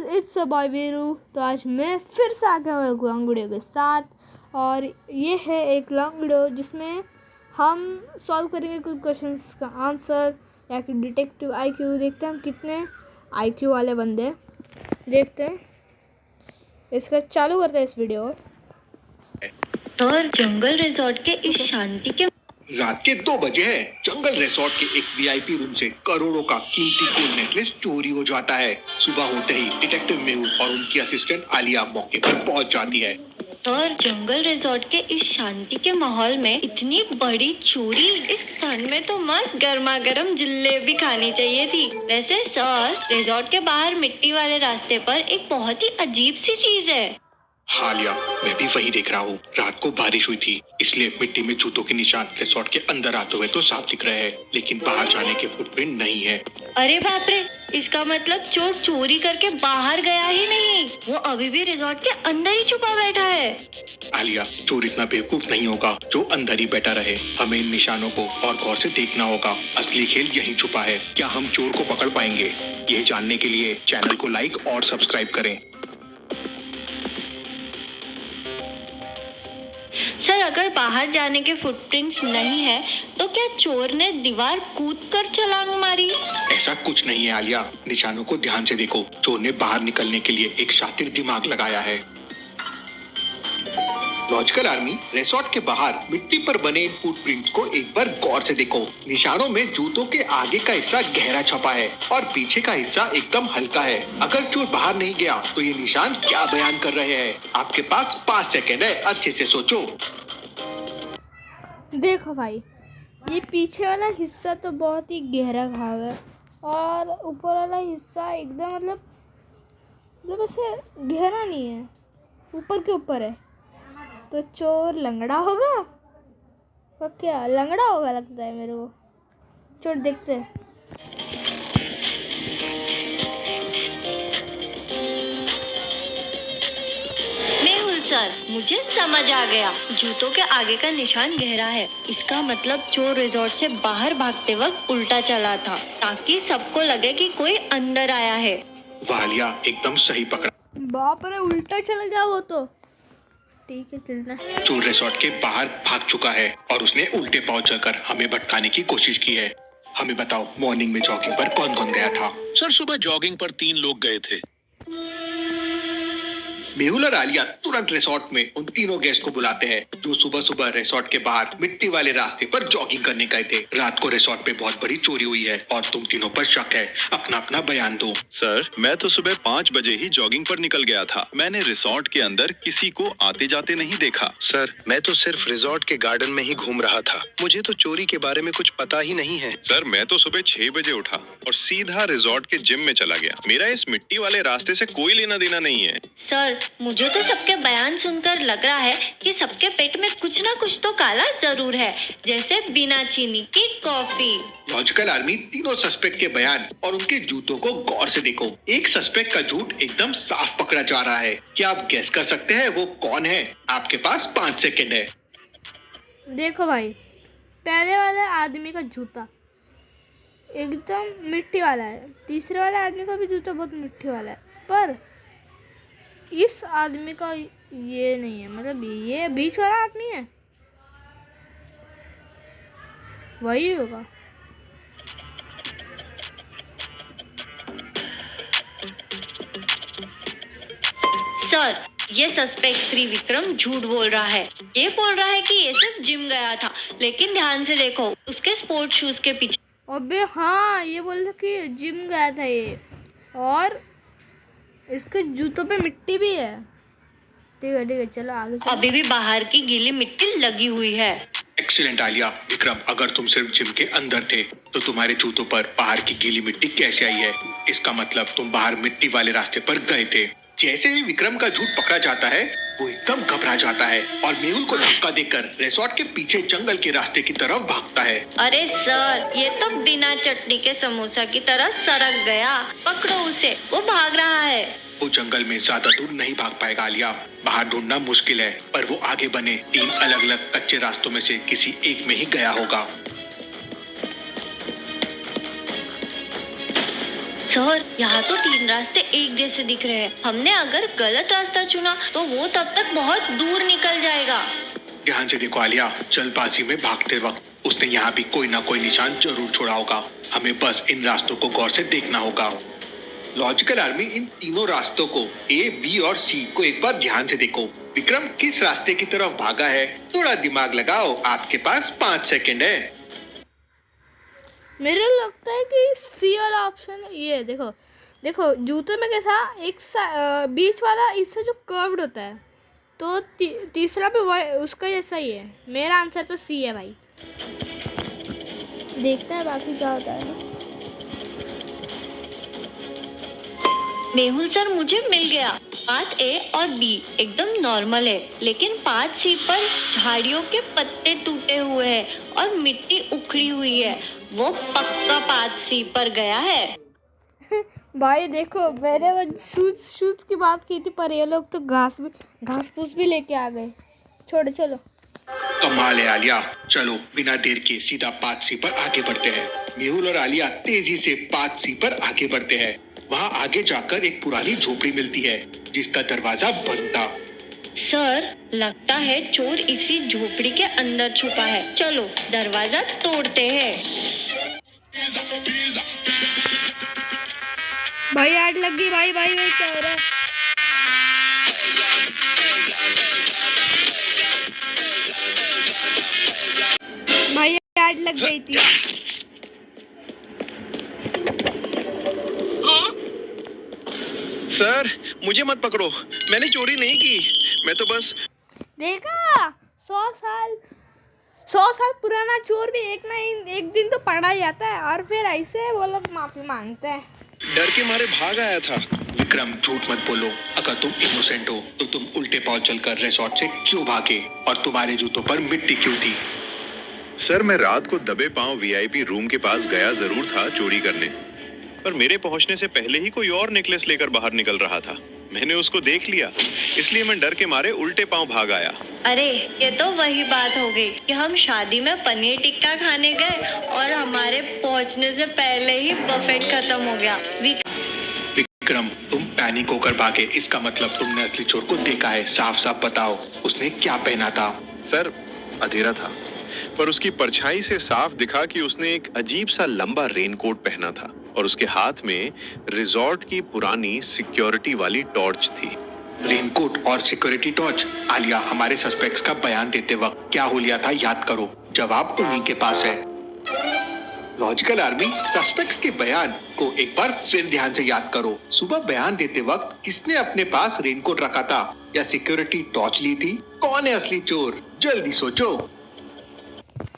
Guys, it's a boy Veeru. तो आज मैं फिर से आ गया हूँ एक लॉन्ग वीडियो के साथ, और ये है एक लॉन्ग वीडियो जिसमें हम सॉल्व करेंगे कुछ क्वेश्चंस का आंसर, या कि डिटेक्टिव आईक्यू। देखते हैं हम कितने आईक्यू वाले बंदे हैं। देखते हैं, इसका चालू करते हैं इस वीडियो। और जंगल रिजॉर्ट के इस शांति के रात के 2 बजे है। जंगल रिसोर्ट के एक वीआईपी रूम से करोड़ों का कीमती गोल्ड नेकलेस चोरी हो जाता है। सुबह होते ही डिटेक्टिव मेहुल और उनकी असिस्टेंट आलिया मौके पर पहुंच जाती है। और जंगल रिजॉर्ट के इस शांति के माहौल में इतनी बड़ी चोरी, इस ठंड में तो मस्त गर्मा गर्म जलेबी खानी चाहिए थी। वैसे सर, रिजॉर्ट के बाहर मिट्टी वाले रास्ते पर एक बहुत ही अजीब सी चीज है। हालिया, मैं भी वही देख रहा हूँ। रात को बारिश हुई थी, इसलिए मिट्टी में जूतों के निशान रिसोर्ट के अंदर आते हुए तो साफ दिख रहे हैं, लेकिन बाहर जाने के फुटप्रिंट नहीं है। अरे बाप रे, इसका मतलब चोर चोरी करके बाहर गया ही नहीं, वो अभी भी रिजॉर्ट के अंदर ही छुपा बैठा है। आलिया, चोर इतना बेवकूफ नहीं होगा जो अंदर ही बैठा रहे। हमें इन निशानों को और गौर से देखना होगा। असली खेल यहीं छुपा है। क्या हम चोर को पकड़ पाएंगे? ये जानने के लिए चैनल को लाइक और सब्सक्राइब करें। सर, अगर बाहर जाने के फुटप्रिंट्स नहीं है तो क्या चोर ने दीवार कूदकर छलांग मारी? ऐसा कुछ नहीं है आलिया, निशानों को ध्यान से देखो। चोर ने बाहर निकलने के लिए एक शातिर दिमाग लगाया है। लॉजिकल आर्मी, रिसोर्ट के बाहर मिट्टी पर बने इन फुटप्रिंट्स को एक बार गौर से देखो। निशानों में जूतों के आगे का हिस्सा गहरा छपा है और पीछे का हिस्सा एकदम हल्का है। अगर चोर बाहर नहीं गया तो ये निशान क्या बयान कर रहे हैं? आपके पास 5 सेकेंड है, अच्छे से सोचो। देखो भाई, ये पीछे वाला हिस्सा तो बहुत ही गहरा घाव है, और ऊपर वाला हिस्सा एकदम मतलब ऐसे गहरा नहीं है, ऊपर के ऊपर है। तो चोर लंगड़ा होगा? तो क्या लंगड़ा होगा लगता है मेरे को। चोर देखते हैं। मेहुल सर, मुझे समझ आ गया। जूतों के आगे का निशान गहरा है, इसका मतलब चोर रिजॉर्ट से बाहर भागते वक्त उल्टा चला था, ताकि सबको लगे कि कोई अंदर आया है। वालिया, एकदम सही पकड़ा। बाप रे, उल्टा चल गया वो तो। ठीक है, चलना। चोर रिसोर्ट के बाहर भाग चुका है और उसने उल्टे पांव चलकर हमें भटकाने की कोशिश की है। हमें बताओ, मॉर्निंग में जॉगिंग पर कौन कौन गया था? सर, सुबह जॉगिंग पर 3 लोग गए थे। मेहुल और आलिया तुरंत रिसोर्ट में उन तीनों गेस्ट को बुलाते हैं जो सुबह सुबह रिसोर्ट के बाहर मिट्टी वाले रास्ते पर जॉगिंग करने गए थे। रात को रिसोर्ट पे बहुत बड़ी चोरी हुई है और तुम तीनों पर शक है। अपना अपना बयान दो। सर, मैं तो सुबह 5 बजे ही जॉगिंग पर निकल गया था। मैंने रिसोर्ट के अंदर किसी को आते जाते नहीं देखा। सर, मैं तो सिर्फ रिजॉर्ट के गार्डन में ही घूम रहा था। मुझे तो चोरी के बारे में कुछ पता ही नहीं है। सर, मैं तो सुबह 6 बजे उठा और सीधा रिसोर्ट के जिम में चला गया। मेरा इस मिट्टी वाले रास्ते से कोई लेना देना नहीं है। सर, मुझे तो सबके बयान सुनकर लग रहा है कि सबके पेट में कुछ ना कुछ तो काला जरूर है, जैसे बिना चीनी की कॉफी। लॉजिकल आर्मी, तीनों सस्पेक्ट के बयान और उनके जूतों को गौर से देखो। एक सस्पेक्ट का जूत एकदम साफ पकड़ा जा रहा है। क्या आप गेस कर सकते हैं वो कौन है? आपके पास 5 सेकेंड है। देखो भाई, पहले वाले आदमी का जूता एकदम मिट्टी वाला है, तीसरे वाले आदमी का भी जूता बहुत मिट्टी वाला है, पर इस आदमी का ये नहीं है। मतलब ये बीच वाला आदमी है, वही होगा। सर, ये सस्पेक्ट त्रिविक्रम झूठ बोल रहा है। ये बोल रहा है कि ये सिर्फ जिम गया था, लेकिन ध्यान से देखो, उसके स्पोर्ट शूज के पीछे। अबे हाँ, ये बोल रहा कि जिम गया था ये, और इसके जूतों पे मिट्टी भी है। ठीक है, चलो आगे चलो। अभी भी बाहर की गीली मिट्टी लगी हुई है। एक्सीलेंट आलिया। विक्रम, अगर तुम सिर्फ जिम के अंदर थे तो तुम्हारे जूतों पर बाहर की गीली मिट्टी कैसे आई है? इसका मतलब तुम बाहर मिट्टी वाले रास्ते पर गए थे। जैसे ही विक्रम का झूठ पकड़ा जाता है, वो एकदम घबरा जाता है और मेहुल को धक्का देकर रिसोर्ट के पीछे जंगल के रास्ते की तरफ भागता है। अरे सर, ये तो बिना चटनी के समोसा की तरह सड़क गया। पकड़ो उसे, वो भाग रहा है। वो जंगल में ज्यादा दूर नहीं भाग पाएगा आलिया। बाहर ढूंढना मुश्किल है, पर वो आगे बने 3 अलग अलग कच्चे रास्तों में से किसी एक में ही गया होगा। सर, यहाँ तो 3 रास्ते एक जैसे दिख रहे हैं। हमने अगर गलत रास्ता चुना तो वो तब तक बहुत दूर निकल जाएगा। ध्यान से देखो आलिया, जल्दबाजी में भागते वक्त उसने यहाँ भी कोई ना कोई निशान जरूर छोड़ा होगा। हमें बस इन रास्तों को गौर से देखना होगा। लॉजिकल आर्मी, इन तीनों रास्तों को ए, बी और सी को एक बार ध्यान से देखो। विक्रम किस रास्ते की तरफ भागा है? थोड़ा दिमाग लगाओ, आपके पास 5 सेकंड है। मेरे लगता है कि सी वाला ऑप्शन, ये देखो देखो जूते में कैसा एक बीच वाला इससे जो कर्व्ड होता है, तो तीसरा भी वो उसका जैसा ही है। मेरा आंसर तो सी है भाई। देखते हैं बाकी क्या होता है। मेहुल सर, मुझे मिल गया। पाथ ए और बी एकदम नॉर्मल है, लेकिन पाथ सी पर झाड़ियों के पत्ते टूटे हुए हैं और मिट्टी उखड़ी हुई है। वो पक्का पाथ सी पर गया है। भाई देखो, मैंने वो शूज की बात की थी, पर ये लोग तो घास फूस भी लेके आ गए। छोड़ो, चलो। कमाल है आलिया, चलो बिना देर के सीधा पाथ सी पर आगे बढ़ते हैं। मेहुल और आलिया तेजी से पाथ सी पर आगे बढ़ते हैं। वहाँ आगे जाकर एक पुरानी झोपड़ी मिलती है जिसका दरवाजा बंद था। सर, लगता है चोर इसी झोपड़ी के अंदर छुपा है। चलो दरवाजा तोड़ते हैं। भाई आग लग गई। भाई भाई भाई क्या हो रहा है? भाई आग लग गई थी। सर, मुझे मत पकड़ो, मैंने चोरी नहीं की। मैं तो बस देखा, 100 साल पुराना चोर भी एक दिन तो पकड़ा जाता है, और फिर ऐसे वो लोग माफी मांगते हैं। डर के मारे भाग आया था। विक्रम, झूठ मत बोलो। अगर तुम इनोसेंट हो तो तुम उल्टे पांव चलकर रिसोर्ट से क्यों भागे, और तुम्हारे जूतों पर मिट्टी क्यों थी? सर, मैं रात को दबे पांव वीआईपी रूम के पास गया जरूर था चोरी करने, पर मेरे पहुंचने से पहले ही कोई और नेकलेस लेकर बाहर निकल रहा था। मैंने उसको देख लिया, इसलिए मैं डर के मारे उल्टे पांव भाग आया। अरे, ये तो वही बात हो गई कि हम शादी में पनीर टिक्का खाने गए और हमारे पहुंचने से पहले ही बफेट खत्म हो गया। विक्रम, तुम पैनिक होकर भागे, इसका मतलब तुमने असली चोर को देखा है। साफ साफ बताओ, उसने क्या पहना था? सर, अंधेरा था, पर उसकी परछाई से साफ दिखा कि उसने एक अजीब सा लंबा रेनकोट पहना था और उसके हाथ में रिजॉर्ट की पुरानी सिक्योरिटी वाली टॉर्च थी। रेनकोट और सिक्योरिटी टॉर्च। आलिया, हमारे सस्पेक्ट्स का बयान देते वक्त क्या हो लिया था याद करो। जवाब उन्हीं के पास है। लॉजिकल आर्मी, सस्पेक्ट्स के बयान को एक बार फिर ध्यान से याद करो। सुबह बयान देते वक्त किसने अपने पास रेनकोट रखा था या सिक्योरिटी टॉर्च ली थी? कौन है असली चोर? जल्दी सोचो।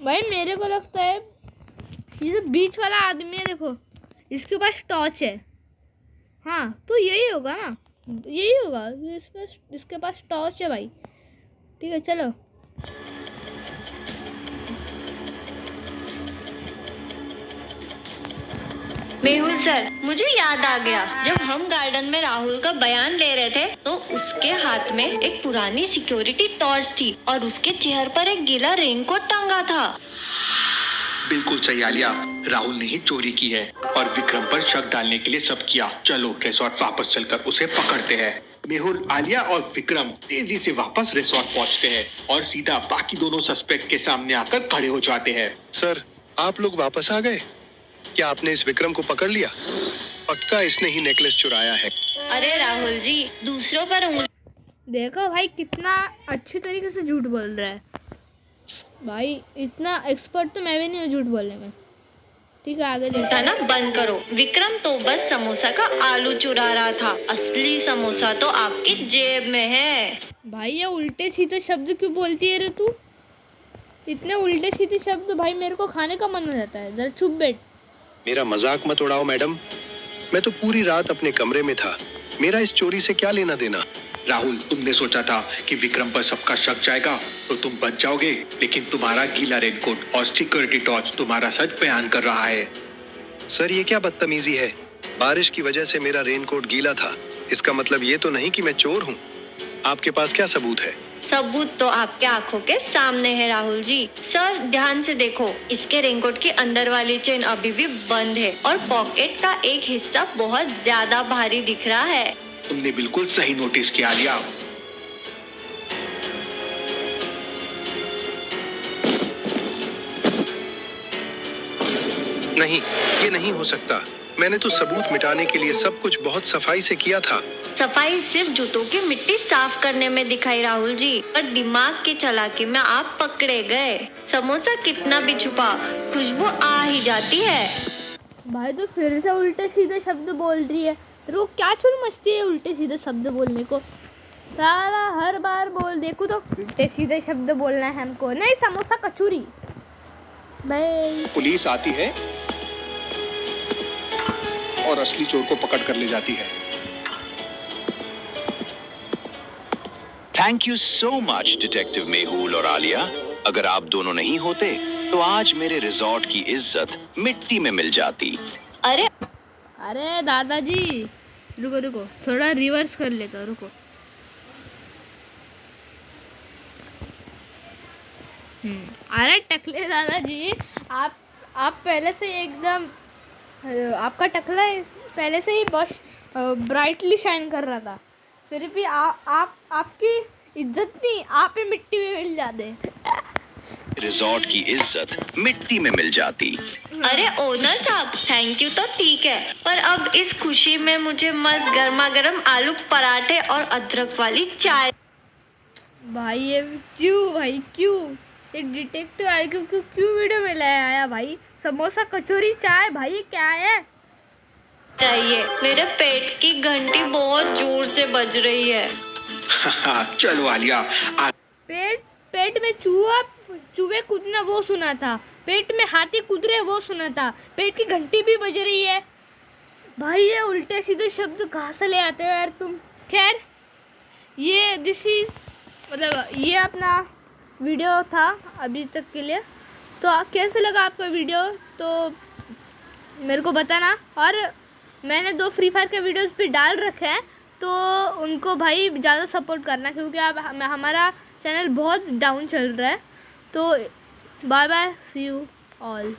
भाई मेरे को लगता है ये जो बीच वाला आदमी है, देखो इसके पास टॉर्च है। हाँ, तो यही होगा ना, यही होगा। इसके पास टॉर्च है भाई। ठीक है, चलो। मेहुल सर, मुझे याद आ गया। जब हम गार्डन में राहुल का बयान ले रहे थे तो उसके हाथ में एक पुरानी सिक्योरिटी टॉर्च थी और उसके चेहरे पर एक गीला रेनकोट टांगा था। बिल्कुल सही आलिया, राहुल ने ही चोरी की है और विक्रम पर शक डालने के लिए सब किया। चलो रिसोर्ट वापस चलकर उसे पकड़ते हैं। मेहुल, आलिया और विक्रम तेजी से वापस रिसोर्ट पहुंचते हैं और सीधा बाकी दोनों सस्पेक्ट के सामने आकर खड़े हो जाते हैं। सर, आप लोग वापस आ गए? क्या आपने इस विक्रम को पकड़ लिया? पक्का इसने ही नेकलेस चुराया है। अरे राहुल जी, दूसरों पर उंगली। देखो भाई कितना अच्छी तरीके से झूठ बोल रहा है भाई। इतना एक्सपर्ट तो मैं भी नहीं हूँ झूठ बोलने में। ठीक है, आगे देखते ना बंद करो। विक्रम तो बस समोसा का आलू चुरा रहा था, असली समोसा तो आपकी जेब में है। भाई ये उल्टे सीधे शब्द क्यों बोलती है रे तू? इतने उल्टे सीधे शब्द भाई मेरे को खाने का मन हो जाता है। जरा चुप बैठ। मेरा मजाक मत उड़ाओ मैडम, मैं तो पूरी रात अपने कमरे में था। मेरा इस चोरी से क्या लेना देना? राहुल, तुमने सोचा था कि विक्रम पर सबका शक जाएगा तो तुम बच जाओगे, लेकिन तुम्हारा गीला रेनकोट और सिक्योरिटी टॉर्च तुम्हारा सच बयान कर रहा है। सर, ये क्या बदतमीजी है? बारिश की वजह से मेरा रेनकोट गीला था, इसका मतलब ये तो नहीं कि मैं चोर हूँ। आपके पास क्या सबूत है? सबूत तो आपके आंखों के सामने है राहुल जी। सर ध्यान से देखो, इसके रेनकोट की अंदर वाली चेन अभी भी बंद है और पॉकेट का एक हिस्सा बहुत ज्यादा भारी दिख रहा है। तुमने बिल्कुल सही नोटिस किया आलिया। नहीं, ये नहीं हो सकता। मैंने तो सबूत मिटाने के लिए सब कुछ बहुत सफाई से किया था। सफाई सिर्फ जूतों की मिट्टी साफ करने में दिखाई राहुल जी, पर दिमाग की चालाकी में आप पकड़े गए। समोसा कितना भी छुपा, खुशबू आ ही जाती है। भाई तो फिर से उल्टे सीधे शब्द बोल रही है। तेरे को क्या चुल मचती है उल्टे सीधे शब्द बोलने को? साला हर बार बोल देखो तो उल्टे सीधे शब्द बोलना है हमको। नहीं, समोसा कचौरी भाई। पुलिस आती है और असली चोर को पकड़ कर ले जाती है। Thank you so much detective Mehul और आलिया। अगर आप दोनों नहीं होते तो आज मेरे रिजॉर्ट की इज्जत मिट्टी में मिल जाती। अरे अरे दादाजी रुको रुको, थोड़ा रिवर्स कर लेता हूँ, रुको। अरे टकले दादाजी, आप पहले से एकदम, आपका टकला पहले से ही बस ब्राइटली शाइन कर रहा था, फिर भी आपकी इज्जत नहीं, आप ही मिट्टी में मिल जाते। रिजॉर्ट की इज्जत मिट्टी में मिल जाती। अरे ओनर साहब, थैंक यू तो ठीक है, पर अब इस खुशी में मुझे मस्त गर्मा गर्म आलू पराठे और अदरक वाली चाय। भाई ये क्यों ये डिटेक्टिव आई क्यों वीडियो में ले आया भाई? समोसा कचौरी चाय, भाई ये क्या है? चाहिए, मेरे पेट की घंटी बहुत जोर से बज रही है। चलो आलिया, पेट में चूहे कूदना वो सुना था, पेट में हाथी कूद रहे वो सुना था, पेट की घंटी भी बज रही है। भाई ये उल्टे सीधे शब्द कहाँ से ले आते हो यार तुम? खैर ये ये अपना वीडियो था अभी तक के लिए। तो कैसे लगा आपका वीडियो तो मेरे को बताना। और मैंने 2 फ्री फायर के वीडियोस भी डाल रखे हैं, तो उनको भाई ज़्यादा सपोर्ट करना, क्योंकि अब हमारा चैनल बहुत डाउन चल रहा है। तो bye bye, see you all.